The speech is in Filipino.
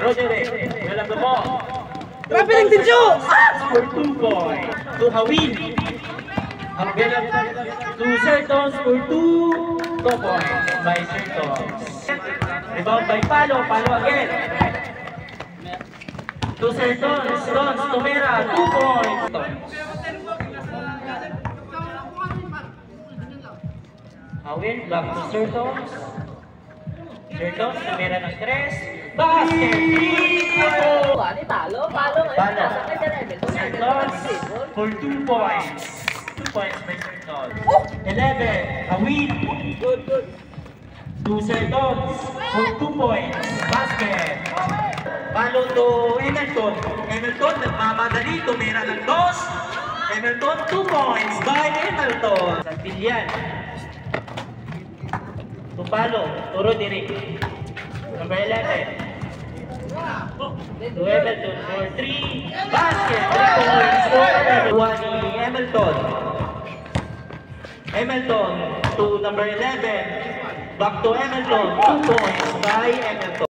Roderick, wala ba mo? Grabe ng tensyo! For 2 points. To Hawin. To Sertons for 2 points by Sertons. Rebound by Palo. Palo again. To Sertons. Tons. Tomera. 2 points. Hawin. Back to Sertons. Sertons. Tomera ng 3. Basket. 3. Palo ngayon. Palo. Nasa kanya level. Sertons for 2 points. 2 points by Sertons. 11. Hawin. Good. To Sertons for 2 points. Basket. Palo to Emerton. Emerton nagmamadali. Tumira ng 2. Emerton 2 points by Emerton. Sa Pilyan. To Palo. To Roderick. Number 11. To Emerton for 3. Basket. 3 points for Emerton. Emerton. Emerton to number 11. Back to Emerton. 2 points by Emerton.